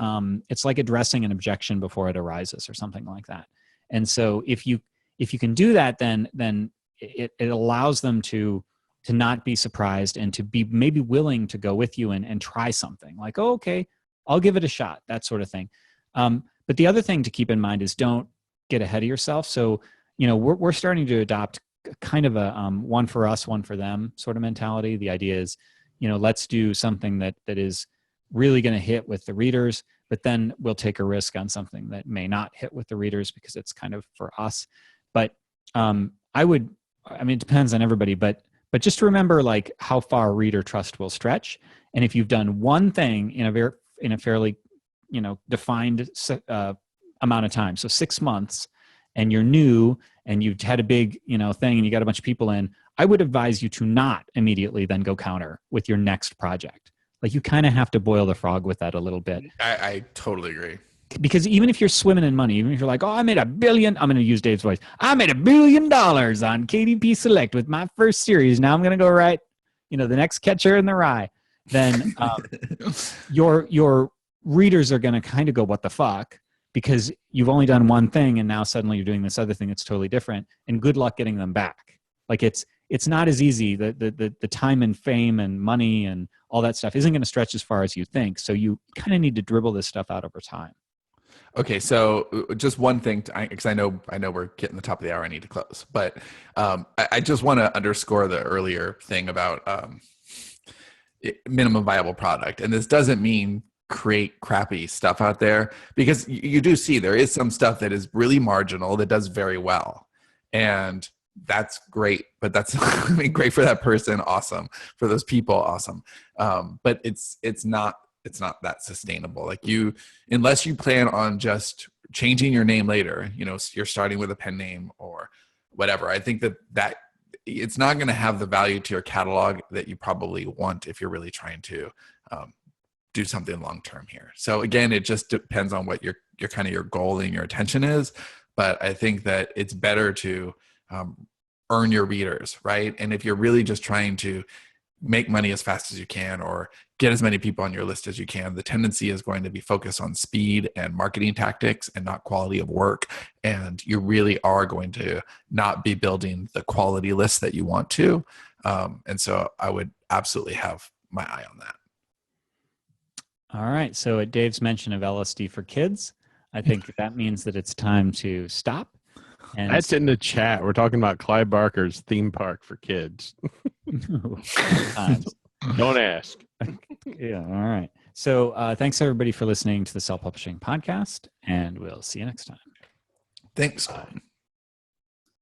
[SPEAKER 1] addressing an objection before it arises or something like that. And so if you can do that, then it allows them to not be surprised and to be maybe willing to go with you and try something like, oh, okay, I'll give it a shot, that sort of thing. But the other thing to keep in mind is don't get ahead of yourself. So, we're starting to adopt kind of a one for us, one for them sort of mentality. The idea is, let's do something that is really going to hit with the readers, but then we'll take a risk on something that may not hit with the readers because it's kind of for us. But it depends on everybody, but just remember like how far reader trust will stretch. And if you've done one thing in a fairly, defined amount of time, so 6 months, and you're new and you've had a big, thing and you got a bunch of people in, I would advise you to not immediately then go counter with your next project. Like you kind of have to boil the frog with that a little bit.
[SPEAKER 2] I totally agree.
[SPEAKER 1] Because even if you're swimming in money, even if you're like, oh, I made $1 billion, I'm going to use Dave's voice. I made $1 billion on KDP Select with my first series. Now I'm going to go write, the next Catcher in the Rye. Then your readers are going to kind of go, what the fuck? Because you've only done one thing and now suddenly you're doing this other thing that's totally different. And good luck getting them back. Like it's not as easy. The time and fame and money and all that stuff isn't going to stretch as far as you think. So you kind of need to dribble this stuff out over time.
[SPEAKER 2] Okay, so just one thing, because I know we're getting the top of the hour. I need to close, but I just want to underscore the earlier thing about minimum viable product, and this doesn't mean create crappy stuff out there, because you do see there is some stuff that is really marginal that does very well, and that's great. But that's I mean, great for that person, awesome for those people, awesome. But it's not that sustainable. Like unless you plan on just changing your name later, you're starting with a pen name or whatever. I think that it's not going to have the value to your catalog that you probably want if you're really trying to do something long term here. So again, it just depends on what your kind of your goal and your attention is. But I think that it's better to earn your readers, right? And if you're really just trying to make money as fast as you can or get as many people on your list as you can, the tendency is going to be focused on speed and marketing tactics and not quality of work. And you really are going to not be building the quality list that you want to. And so I would absolutely have my eye on that.
[SPEAKER 1] All right. So at Dave's mention of LSD for kids, I think that means that it's time to stop. And
[SPEAKER 3] that's in the chat. We're talking about Clive Barker's theme park for kids. Don't ask.
[SPEAKER 1] Yeah. All right. So thanks everybody for listening to the Self-Publishing Podcast, and we'll see you next time.
[SPEAKER 2] Thanks.
[SPEAKER 3] Bye.